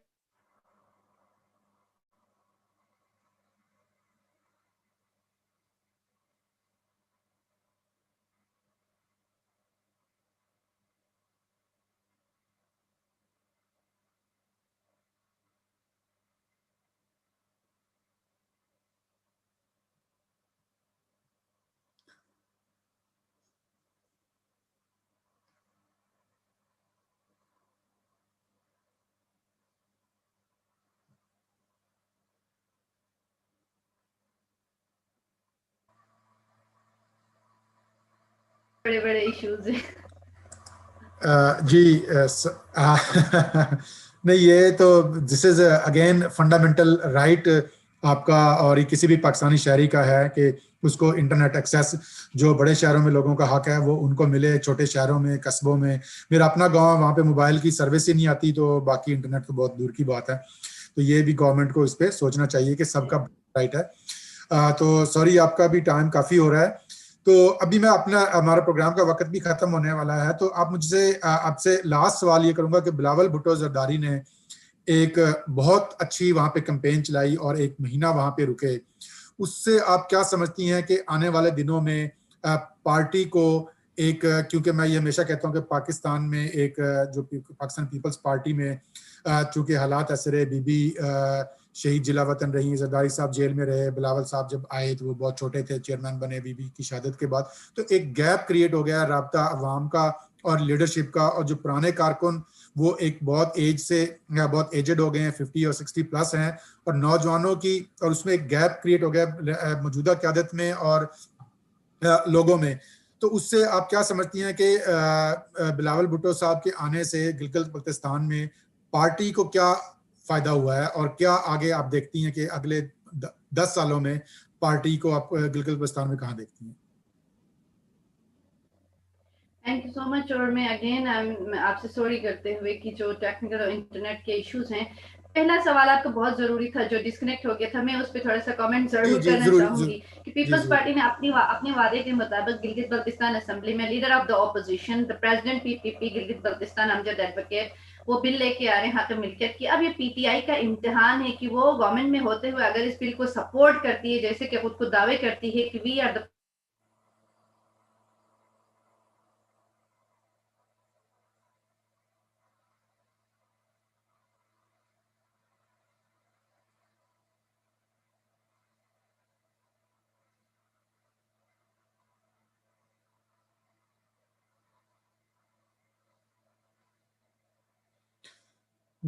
बड़े बड़े इश्यूज हैं। जी नहीं, ये तो this is again fundamental right आपका और किसी भी पाकिस्तानी शहरी का है कि उसको इंटरनेट एक्सेस, जो बड़े शहरों में लोगों का हक है वो उनको मिले, छोटे शहरों में, कस्बों में। मेरा अपना गांव, वहाँ पे मोबाइल की सर्विस ही नहीं आती, तो बाकी इंटरनेट तो बहुत दूर की बात है। तो ये भी गवर्नमेंट को इस पर सोचना चाहिए कि सबका राइट है। तो सॉरी, आपका भी टाइम काफ़ी हो रहा है, तो अभी मैं अपना, हमारा प्रोग्राम का वक्त भी खत्म होने वाला है। तो आप मुझसे, आपसे लास्ट सवाल ये करूंगा कि बिलावल भुट्टो जरदारी ने एक बहुत अच्छी वहां पे कैंपेन चलाई और एक महीना वहां पे रुके, उससे आप क्या समझती हैं कि आने वाले दिनों में पार्टी को एक, क्योंकि मैं ये हमेशा कहता हूँ कि पाकिस्तान में एक जो पाकिस्तान पीपल्स पार्टी में चूंकि हालात ऐसे रहे, बीबी शहीद जिला वतन रही, जरदारी साहब जेल में रहे, बिलावल साहब जब आए तो वो बहुत छोटे थे, चेयरमैन बने बीबी की शहादत के बाद, तो एक गैप क्रिएट हो गया राब्ता अवाम का और लीडरशिप का। और जो पुराने कारकुन वो एक बहुत एज से, बहुत एजेड हो गए हैं, 50 और 60 प्लस हैं, और नौजवानों की, और उसमें एक गैप क्रिएट हो गया मौजूदा क़यादत में और लोगों में। तो उससे आप क्या समझती हैं कि बिलावल भुट्टो साहब के आने से गिलगित बल्तिस्तान में पार्टी को क्या फायदा हुआ है, और क्या आगे आप देखती हैं कि अगले 10 सालों में पार्टी को आप गिलगित बल्तिस्तान में कहाँ देखती हैं? Thank you so much. और मैं अगेन आपसे सॉरी करते हुए कि जो टेक्निकल और इंटरनेट के इश्यूज हैं, पहला सवाल आपका बहुत जरूरी था जो डिस्कनेक्ट हो गया था, मैं उस पर थोड़ा सा कमेंट जरूर करना चाहूंगी कि पीपल्स पार्टी ने अपने वादे के मुताबिक गिलगित बल्तिस्तान असेंबली में leader of the opposition, the president PPP Gilgit Baltistan Amjad advocate, वो बिल लेके आ रहे हैं हक मिल्कियत की। अब ये पीटीआई का इम्तिहान है कि वो गवर्नमेंट में होते हुए अगर इस बिल को सपोर्ट करती है, जैसे कि खुद को दावे करती है कि वी आर द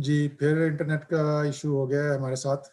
जी, फिर इंटरनेट का इशू हो गया है हमारे साथ।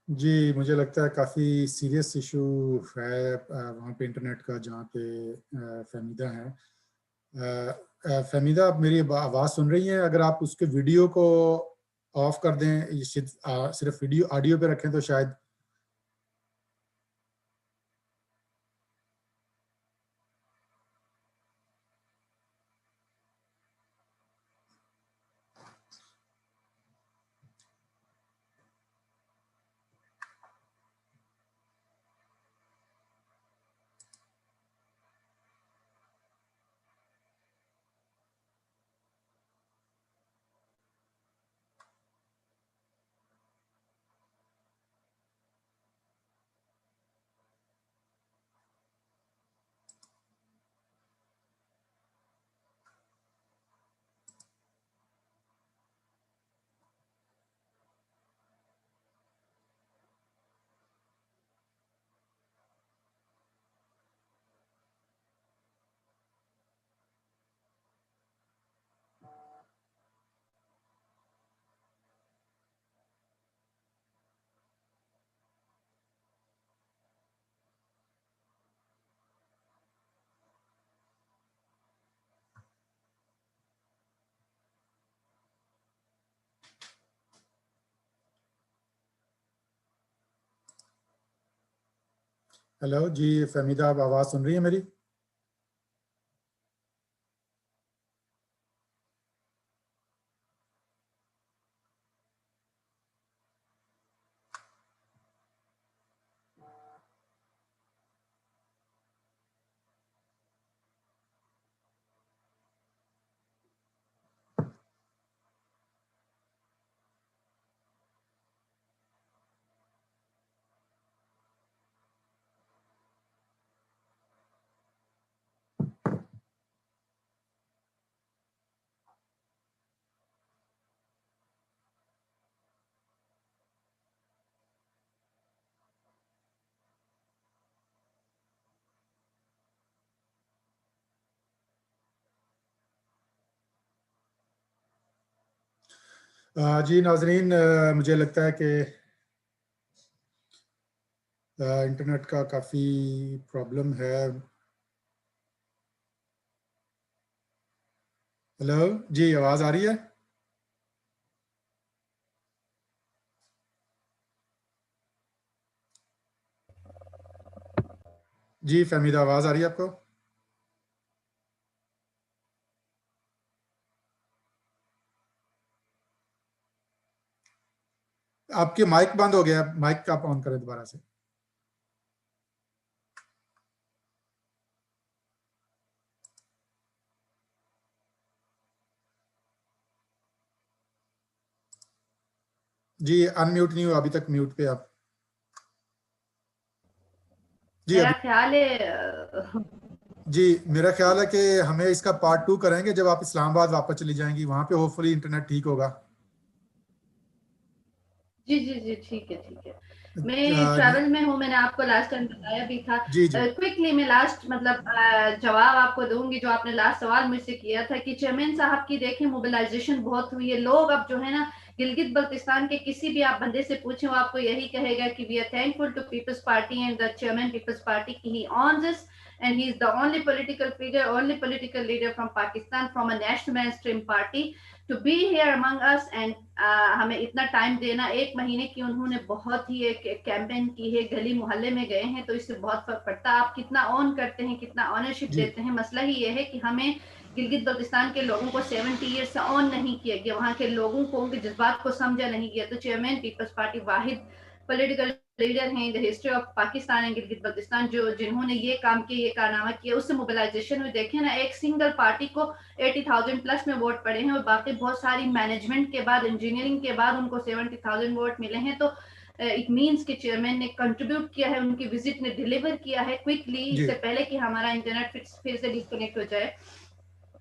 जी, मुझे लगता है काफ़ी सीरियस इशू है वहाँ पे इंटरनेट का, जहाँ पे फ़हमीदा है। फ़हमीदा, आप मेरी आवाज़ सुन रही हैं? अगर आप उसके वीडियो को ऑफ कर दें, ये सिर्फ वीडियो ऑडियो पे रखें तो शायद। हेलो जी, फ़हमीदा, आप आवाज़ सुन रही है मेरी? जी नाजरीन, मुझे लगता है कि इंटरनेट का काफ़ी प्रॉब्लम है। हेलो जी, आवाज़ आ रही है? जी फहमीदा, आवाज़ आ रही है आपको? आपके माइक बंद हो गया, माइक आप ऑन करें दोबारा से। जी अनम्यूट नहीं हुआ अभी तक, म्यूट पे आप। जी मेरा अभी। ख्याल है जी मेरा ख्याल है कि हमें इसका पार्ट 2 करेंगे जब आप इस्लामाबाद वापस चली जाएंगी, वहां पे होपफुली इंटरनेट ठीक होगा। जी जी जी, ठीक है ठीक है। मैं जी ट्रैवल में हूँ, मैंने आपको लास्ट टाइम बताया भी था। जी जी क्विकली मैं लास्ट मतलब जवाब आपको दूंगी जो आपने लास्ट सवाल मुझसे किया था कि चेयरमैन साहब की देखें मोबिलाइजेशन बहुत हुई है। लोग अब जो है ना, गिलगित बल्तिस्तान के किसी भी आप बंदे से पूछें वो आपको यही कहेगा कि we are thankful to Peoples Party and the chairman Peoples Party की ही on this and he is the only political figure, only political leader from Pakistan, from a national mainstream party to be here among us and हमें इतना time देना, 1 महीने की उन्होंने बहुत ही एक कैंपेन की है, गली मोहल्ले में गए हैं, तो इससे बहुत फर्क पड़ता है। आप कितना ऑन करते हैं, कितना ऑनरशिप जी देते हैं। मसला ही ये है कि हमें गिलगित बल्तिस्तान के लोगों को 70 ईयर से ऑन नहीं किया गया, वहां के लोगों को उनके जज्बात को समझा नहीं गया। तो चेयरमैन पीपल्स पार्टी वाहिद पॉलिटिकल लीडर हैं in the history of Pakistan and Gilgit Baltistan जो जिन्होंने ये काम किया, ये कारनामा किया। उससे मोबिलाइजेशन में देखें ना, एक सिंगल पार्टी को 80,000 प्लस में वोट पड़े हैं और बाकी बहुत सारी मैनेजमेंट के बाद, इंजीनियरिंग के बाद उनको 70,000 वोट मिले हैं। तो इट मीन्स कि चेयरमैन ने कंट्रीब्यूट किया है, उनकी विजिट ने डिलीवर किया है क्विकली, जी इससे पहले कि हमारा इंटरनेट फिर से डिस्कनेक्ट हो जाए।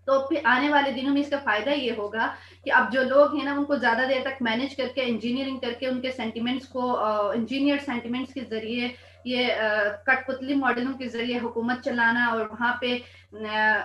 तो फिर आने वाले दिनों में इसका फायदा ये होगा कि अब जो लोग हैं ना, उनको ज्यादा देर तक मैनेज करके, इंजीनियरिंग करके, उनके सेंटिमेंट्स को इंजीनियर सेंटिमेंट्स के जरिए, ये कठपुतली मॉडलों के जरिए हुकूमत चलाना और वहां पे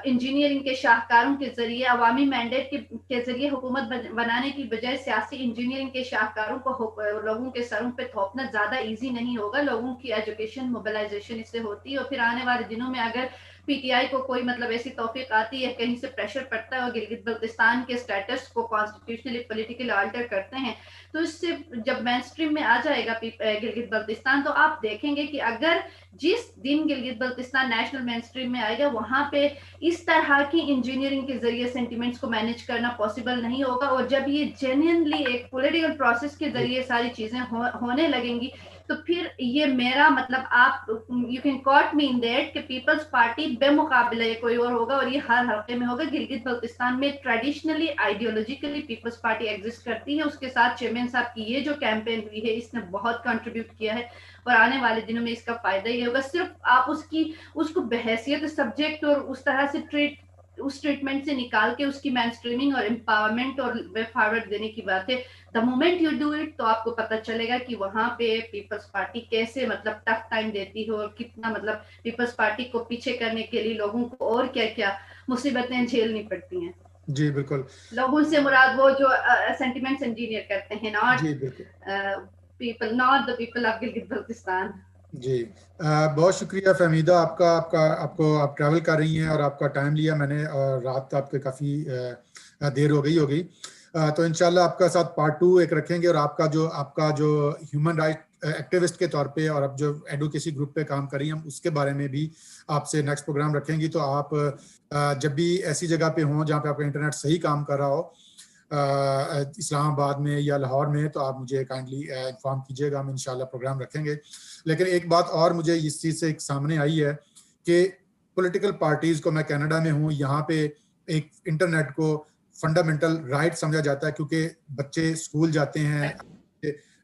इंजीनियरिंग के शाहकारों के जरिए, अवामी मैंडेट के जरिए हुकूमत बनाने की बजाय सियासी इंजीनियरिंग के शाहकारों को लोगों के सरों पे थोपना ज्यादा इजी नहीं होगा। लोगों की एजुकेशन मोबिलाइजेशन इससे होती है और फिर आने वाले दिनों में अगर पीटीआई को कोई मतलब ऐसी तौफीक आती है, कहीं से प्रेशर पड़ता है और गिलगित बल्तिस्तान के स्टेटस को कॉन्स्टिट्यूशनली पॉलिटिकली अल्टर करते हैं, तो इससे जब मेन स्ट्रीम में आ जाएगा गिलगित बल्तिस्तान, तो आप देखेंगे कि अगर जिस दिन Gilgit Baltistan national main stream में आएगा, वहां पे इस तरह की इंजीनियरिंग के जरिए सेंटिमेंट्स को मैनेज करना पॉसिबल नहीं होगा। और जब ये जेन्युइनली एक पॉलिटिकल प्रोसेस के जी जरिए सारी चीजें होने लगेंगी, तो फिर ये मेरा मतलब, आप you can caught me in that कि पीपल्स पार्टी बेमुकाबला ये कोई और होगा और ये हर हल्के में होगा। गिलगित बल्तिस्तान में traditionally ideologically peoples party exist करती है। उसके साथ चेयरमैन साहब की ये जो कैंपेन हुई है, इसने बहुत कंट्रीब्यूट किया है और आने वाले दिनों में इसका फायदा ही होगा। सिर्फ आप उसको बहैसियत सब्जेक्ट और उस तरह से उस ट्रीटमेंट से निकाल के उसकी मैन स्ट्रीमिंग और एम्पावरमेंट और वे फॉरवर्ड देने की बात है। The moment you do it, तो आपको पता चलेगा कि वहां पे पीपल्स पार्टी कैसे मतलब टफ टाइम देती है और कितना मतलब पीपल्स पार्टी को पीछे करने के लिए लोगों को और क्या क्या मुसीबतें झेलनी पड़ती हैं। जी बिल्कुल। लोगों से मुराद वो जो सेंटिमेंट्स इंजीनियर करते हैं, जी बिल्कुल। Not the people of Gilgit Baltistan. जी बहुत शुक्रिया फहमीदा आपका। आप ट्रैवल कर रही हैं और आपका टाइम लिया मैंने, और रात आपके काफ़ी देर हो गई होगी। तो इंशाल्लाह आपका साथ पार्ट 2 एक रखेंगे, और आपका जो ह्यूमन राइट एक्टिविस्ट के तौर पे और अब जो एडवोकेसी ग्रुप पे काम कर रही हैं, हम उसके बारे में भी आपसे नेक्स्ट प्रोग्राम रखेंगी। तो आप जब भी ऐसी जगह पे हों जहाँ पे आपका इंटरनेट सही काम कर रहा हो, इस्लामाबाद में या लाहौर में, तो आप मुझे काइंडली इन्फॉर्म कीजिएगा, हम इंशाल्लाह प्रोग्राम रखेंगे। लेकिन एक बात और मुझे इस चीज़ से एक सामने आई है कि पॉलिटिकल पार्टीज़ को, मैं कनाडा में हूँ, यहाँ पे एक इंटरनेट को फंडामेंटल राइट समझा जाता है, क्योंकि बच्चे स्कूल जाते हैं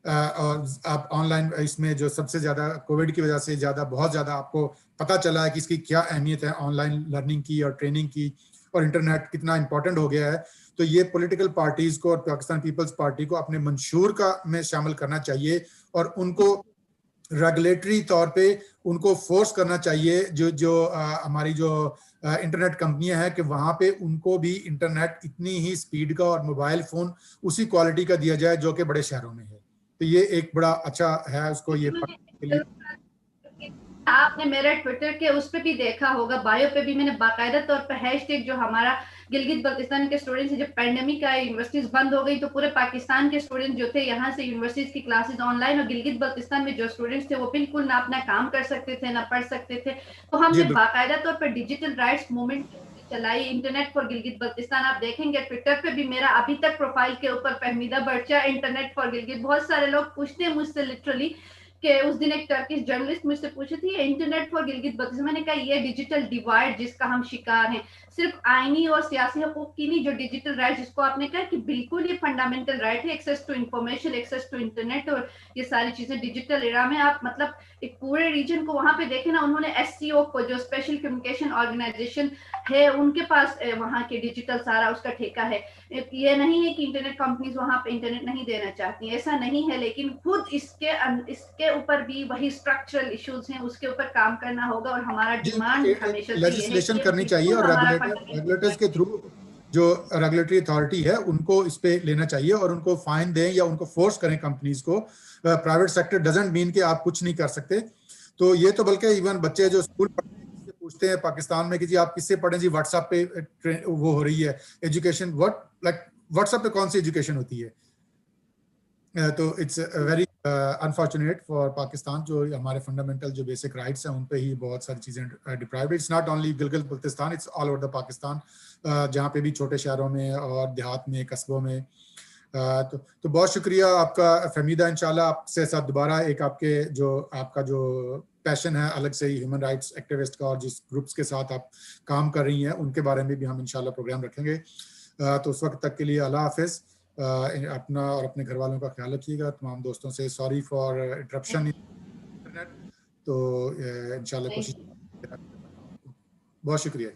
और आप ऑनलाइन, इसमें जो सबसे ज़्यादा कोविड की वजह से बहुत ज़्यादा आपको पता चला है कि इसकी क्या अहमियत है, ऑनलाइन लर्निंग की और ट्रेनिंग की, और इंटरनेट कितना इंपॉर्टेंट हो गया है। तो ये पॉलिटिकल पार्टीज़ को और पाकिस्तान पीपल्स पार्टी को अपने मंशूर में शामिल करना चाहिए और उनको रेगुलेटरी तौर पे उनको फोर्स करना चाहिए। जो जो हमारी जो इंटरनेट कंपनियां हैं कि वहाँ पे उनको भी इंटरनेट इतनी ही स्पीड का और मोबाइल फ़ोन उसी क्वालिटी का दिया जाए जो कि बड़े शहरों में है। तो ये एक बड़ा अच्छा है उसको ये के लिए। आपने मेरा ट्विटर के उस पे भी देखा होगा, बायो पे भी मैंने बाकायदा तौर पे हैशटैग जो हमारा गिलगित बल्तिस्तान के स्टूडेंट्स, जब पेंडेमिक आया, यूनिवर्सिटीज बंद हो गई, तो पूरे पाकिस्तान के स्टूडेंट जो थे यहाँ से यूनिवर्सिटीज की क्लासेस ऑनलाइन, और गिलगित बल्तिस्तान में जो स्टूडेंट्स थे वो बिल्कुल ना अपना काम कर सकते थे ना पढ़ सकते थे। तो जी हमने बिल्कुल। बाकायदा तौर पर डिजिटल राइट्स मूवमेंट चलाई, इंटरनेट फॉर गिलगित बल्तिस्तान। आप देखेंगे ट्विटर पे भी मेरा अभी तक प्रोफाइल के ऊपर फहमीदा बर्चा इंटरनेट फॉर गिलगित। बहुत सारे लोग पूछते हैं मुझसे लिटरली कि उस दिन एक टर्किश जर्नलिस्ट मुझसे पूछी थी इंटरनेट फॉर गिलगित बल्तिस्तान। मैंने कहा ये डिजिटल डिवाइड जिसका हम शिकार हैं, सिर्फ आईनी और सियासी हकूक की नहीं, जो डिजिटल राइट जिसको आपने कहा कि बिल्कुल ये फंडामेंटल राइट है, access to information, access to internet, और ये सारी चीजें डिजिटल एरा में आप मतलब एक पूरे रीजन को वहां पे देखे ना, उन्होंने एससीओ को जो स्पेशल कम्युनिकेशन ऑर्गेनाइजेशन है उनके पास वहां के डिजिटल सारा उसका ठेका है। ये नहीं है कि इंटरनेट कंपनीज वहां पे इंटरनेट नहीं देना चाहती, ऐसा नहीं है, लेकिन खुद इसके ऊपर भी वही स्ट्रक्चरल इश्यूज हैं, उसके ऊपर काम करना होगा। और हमारा डिमांड हमेशा से ये है लेजिस्लेशन कि करनी चाहिए बिल्कुल और हमारा रेगुलेटर्स के थ्रू जो रेगुलेटरी अथॉरिटी है उनको इस पे लेना चाहिए और उनको फाइन दें या उनको फोर्स करें कंपनीज को। प्राइवेट सेक्टर डजंट मीन कि आप कुछ नहीं कर सकते। तो ये तो बल्कि इवन बच्चे जो स्कूल से पूछते हैं पाकिस्तान में कि जी आप किससे पढ़ें, जी व्हाट्सएप पे वो हो रही है एजुकेशन, व्हाट्सएप पे कौन सी एजुकेशन होती है। तो it's very unfortunate for Pakistan, जो हमारे फंडामेंटल जो बेसिक राइट्स हैं उन पे ही बहुत सारी चीज़ें deprived. It's not only Gilgit Baltistan, it's all over the Pakistan, जहाँ पे भी छोटे शहरों में और देहात में कस्बों में। तो बहुत शुक्रिया आपका फहमीदा। इंशाल्लाह आपसे साथ दोबारा एक आपका जो पैशन है अलग से ही ह्यूमन राइट्स एक्टिविस्ट का, और जिस ग्रुप्स के साथ आप काम कर रही हैं उनके बारे में भी हम इंशाल्लाह प्रोग्राम रखेंगे। तो उस वक्त तक के लिए अल्लाह हाफिज़। अपना और अपने घर वालों का ख्याल रखिएगा। तमाम दोस्तों से सॉरी फॉर इंटरप्शन इंटरनेट। तो इंशाल्लाह कोशिश। बहुत शुक्रिया।